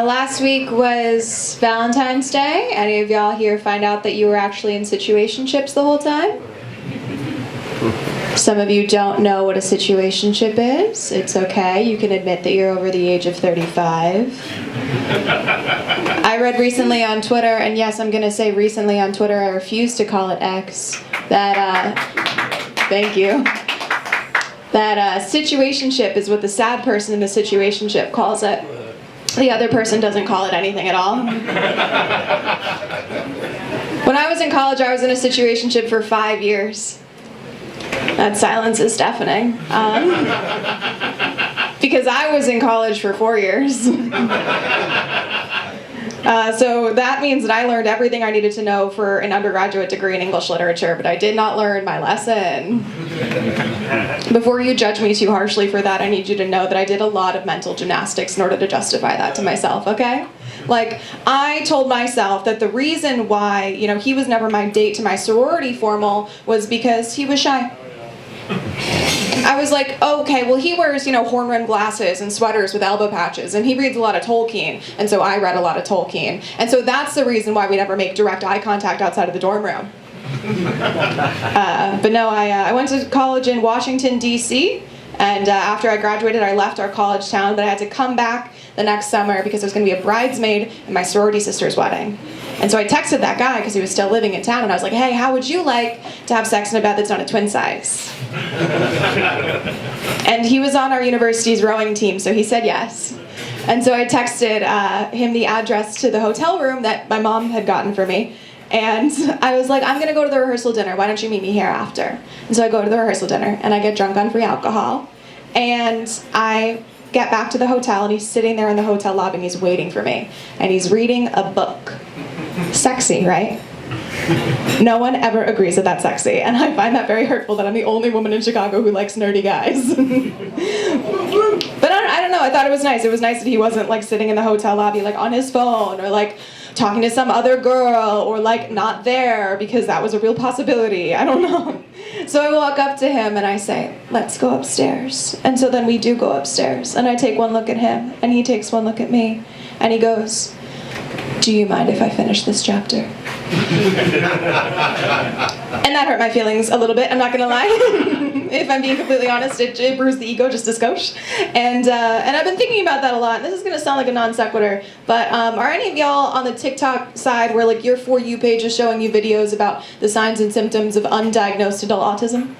Last week was Valentine's Day. Any of y'all here find out that you were actually in situationships the whole time? Some of you don't know what a situationship is. It's okay. You can admit that you're over the age of 35. I read recently on Twitter, and yes, I'm going to say recently on Twitter, I refuse to call it X, that, thank you, that situationship is what the sad person in the situationship calls it. The other person doesn't call it anything at all. When I was in college, I was in a situationship for 5 years. That silence is deafening. Because I was in college for 4 years. So that means that I learned everything I needed to know for an undergraduate degree in English literature, but I did not learn my lesson. Before you judge me too harshly for that, I need you to know that I did a lot of mental gymnastics in order to justify that to myself, okay? Like, I told myself that the reason why, he was never my date to my sorority formal was because he was shy. I was like, oh, okay, well, he wears, horn-rimmed glasses and sweaters with elbow patches, and he reads a lot of Tolkien, and so I read a lot of Tolkien. And so that's the reason why we never make direct eye contact outside of the dorm room. But no, I went to college in Washington, D.C., and after I graduated, I left our college town, but I had to come back the next summer because I was going to be a bridesmaid at my sorority sister's wedding. And so I texted that guy because he was still living in town, and I was like, hey, how would you like to have sex in a bed that's not a twin size? And he was on our university's rowing team, so he said yes. And so I texted him the address to the hotel room that my mom had gotten for me. And I was like, I'm going to go to the rehearsal dinner. Why don't you meet me here after? And so I go to the rehearsal dinner, and I get drunk on free alcohol. And I get back to the hotel, and he's sitting there in the hotel lobby, and he's waiting for me. And he's reading a book. Sexy, right? No one ever agrees that that's sexy, and I find that very hurtful that I'm the only woman in Chicago who likes nerdy guys. But I don't know, I thought it was nice. It was nice that he wasn't like sitting in the hotel lobby like on his phone or like talking to some other girl or like not there, because that was a real possibility. I don't know. So I walk up to him and I say, let's go upstairs. And so then we do go upstairs, and I take one look at him and he takes one look at me, and he goes, do you mind if I finish this chapter? And that hurt my feelings a little bit, I'm not gonna lie. If I'm being completely honest, it bruised the ego just a skosh. And I've been thinking about that a lot. This is gonna sound like a non sequitur, but are any of y'all on the TikTok side where like your For You page is showing you videos about the signs and symptoms of undiagnosed adult autism?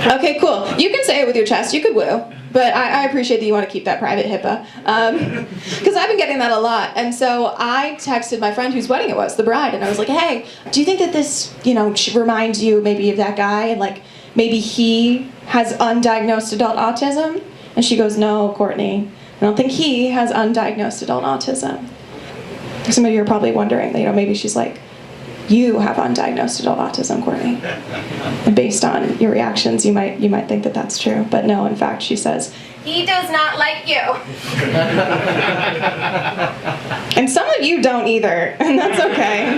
Okay, cool. You can say it with your chest, you could woo. But I appreciate that you want to keep that private, HIPAA. Because I've been getting that a lot. And so I texted my friend whose wedding it was, the bride, and I was like, hey, do you think that this, should remind you maybe of that guy, and like maybe he has undiagnosed adult autism? And she goes, no, Courtney, I don't think he has undiagnosed adult autism. Some of you are probably wondering, maybe she's like, you have undiagnosed adult autism, Courtney. And based on your reactions, you might think that that's true. But no, in fact, she says, he does not like you. And some of you don't either, and that's okay.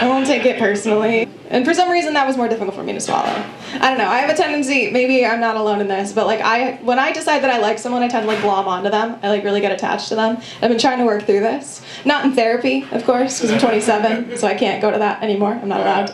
I won't take it personally. And for some reason, that was more difficult for me to swallow. I don't know, I have a tendency, maybe I'm not alone in this, but like when I decide that I like someone, I tend to like glom onto them. I like really get attached to them. I've been trying to work through this. Not in therapy, of course, because I'm 27, so I can't go to that anymore. I'm not allowed.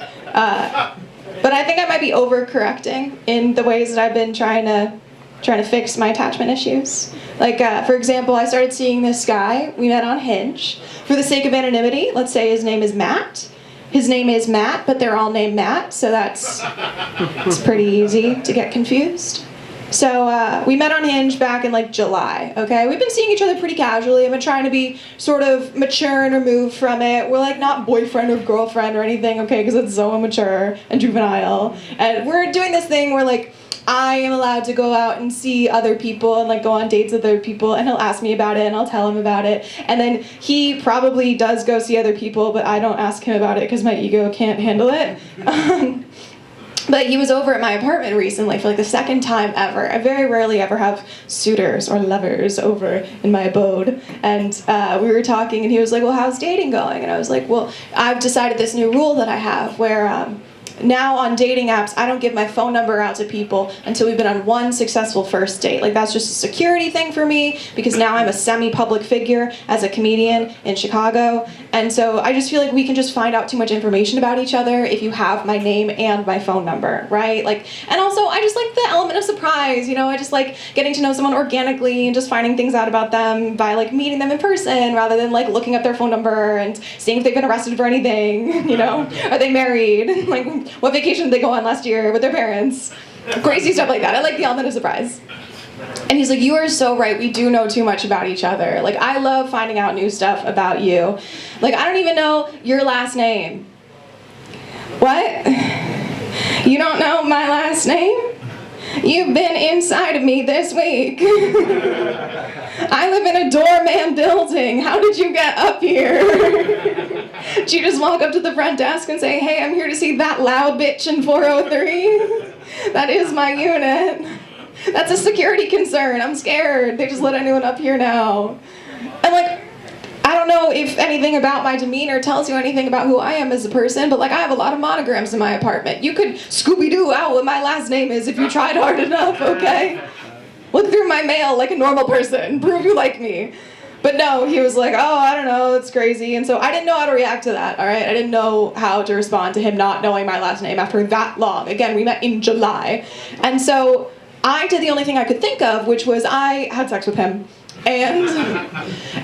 But I think I might be overcorrecting in the ways that I've been trying to fix my attachment issues. Like, for example, I started seeing this guy. We met on Hinge. For the sake of anonymity, let's say his name is Matt. His name is Matt, but they're all named Matt, so it's pretty easy to get confused. So we met on Hinge back in like July, okay? We've been seeing each other pretty casually. I've been trying to be sort of mature and removed from it. We're like not boyfriend or girlfriend or anything, okay? Because it's so immature and juvenile. And we're doing this thing where like I am allowed to go out and see other people and like go on dates with other people, and he'll ask me about it and I'll tell him about it. And then he probably does go see other people, but I don't ask him about it because my ego can't handle it. But he was over at my apartment recently for like the second time ever. I very rarely ever have suitors or lovers over in my abode. And we were talking, and he was like, well, how's dating going? And I was like, well, I've decided this new rule that I have where now on dating apps, I don't give my phone number out to people until we've been on one successful first date. Like, that's just a security thing for me, because now I'm a semi-public figure as a comedian in Chicago. And so I just feel like we can just find out too much information about each other if you have my name and my phone number, right? Like, and also I just like the element of surprise, you know? I just like getting to know someone organically and just finding things out about them by like meeting them in person rather than like looking up their phone number and seeing if they've been arrested for anything, you know? Are they married? Like, what vacation did they go on last year with their parents? Crazy stuff like that. I like the element of surprise. And he's like, you are so right. We do know too much about each other. Like, I love finding out new stuff about you. Like, I don't even know your last name. What? You don't know my last name? You've been inside of me this week. I live in a doorman building. How did you get up here? Did you just walk up to the front desk and say, hey, I'm here to see that loud bitch in 403? That is my unit. That's a security concern. I'm scared. They just let anyone up here now. And like, I don't know if anything about my demeanor tells you anything about who I am as a person, but like, I have a lot of monograms in my apartment. You could Scooby-Doo out what my last name is if you tried hard enough, okay? Look through my mail like a normal person. Prove you like me. But no, he was like, oh, I don't know, it's crazy. And so I didn't know how to react to that, all right? I didn't know how to respond to him not knowing my last name after that long. Again, we met in July. And so I did the only thing I could think of, which was I had sex with him. And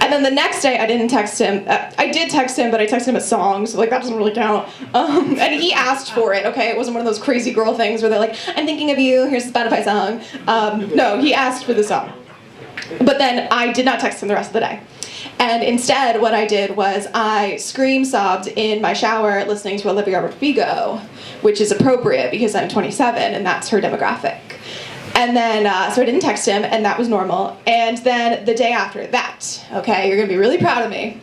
then the next day, I didn't text him. I did text him, but I texted him a song, so like that doesn't really count. And he asked for it, okay? It wasn't one of those crazy girl things where they're like, I'm thinking of you, here's a Spotify song. No, he asked for the song. But then I did not text him the rest of the day. And instead, what I did was I scream-sobbed in my shower listening to Olivia Rodrigo, which is appropriate because I'm 27 and that's her demographic. And then, so I didn't text him, and that was normal. And then the day after that, okay, you're gonna be really proud of me,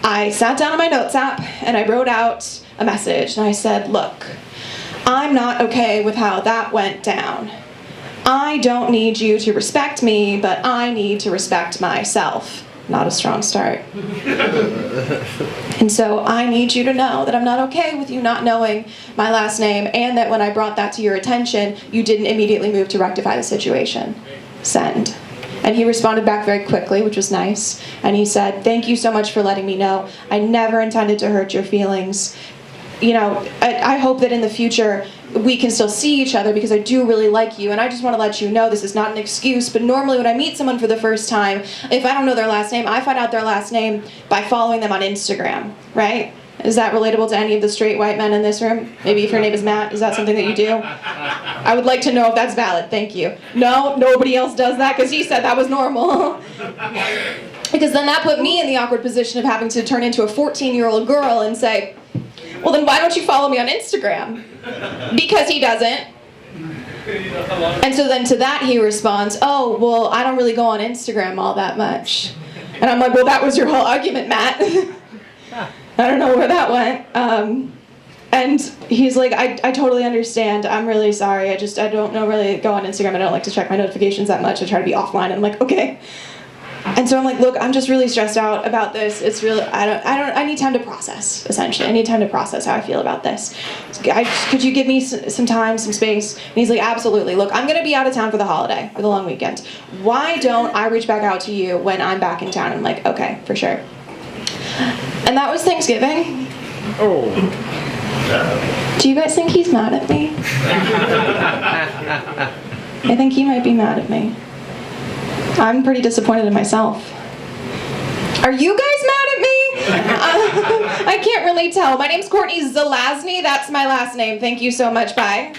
I sat down on my notes app, and I wrote out a message, and I said, look, I'm not okay with how that went down. I don't need you to respect me, but I need to respect myself. Not a strong start. And so I need you to know that I'm not okay with you not knowing my last name, and that when I brought that to your attention, you didn't immediately move to rectify the situation. Send. And he responded back very quickly, which was nice. And he said, thank you so much for letting me know. I never intended to hurt your feelings. You know, I hope that in the future we can still see each other because I do really like you, and I just want to let you know this is not an excuse, but normally when I meet someone for the first time, if I don't know their last name, I find out their last name by following them on Instagram, right? Is that relatable to any of the straight white men in this room? Maybe if your name is Matt, is that something that you do? I would like to know if that's valid, thank you. No, nobody else does that because he said that was normal. Because then that put me in the awkward position of having to turn into a 14-year-old girl and say, well then why don't you follow me on Instagram? Because he doesn't. And so then to that he responds, oh, well, I don't really go on Instagram all that much. And I'm like, well, that was your whole argument, Matt. I don't know where that went. And he's like, I totally understand. I'm really sorry. I don't know really go on Instagram. I don't like to check my notifications that much. I try to be offline. And I'm like, okay. And so I'm like, look, I'm just really stressed out about this. It's really, I need time to process, essentially. I need time to process how I feel about this. Could you give me some time, some space? And he's like, absolutely. Look, I'm going to be out of town for the holiday, for the long weekend. Why don't I reach back out to you when I'm back in town? I'm like, okay, for sure. And that was Thanksgiving. Oh. Do you guys think he's mad at me? I think he might be mad at me. I'm pretty disappointed in myself. Are you guys mad at me? I can't really tell. My name's Courtney Zelazny. That's my last name. Thank you so much. Bye.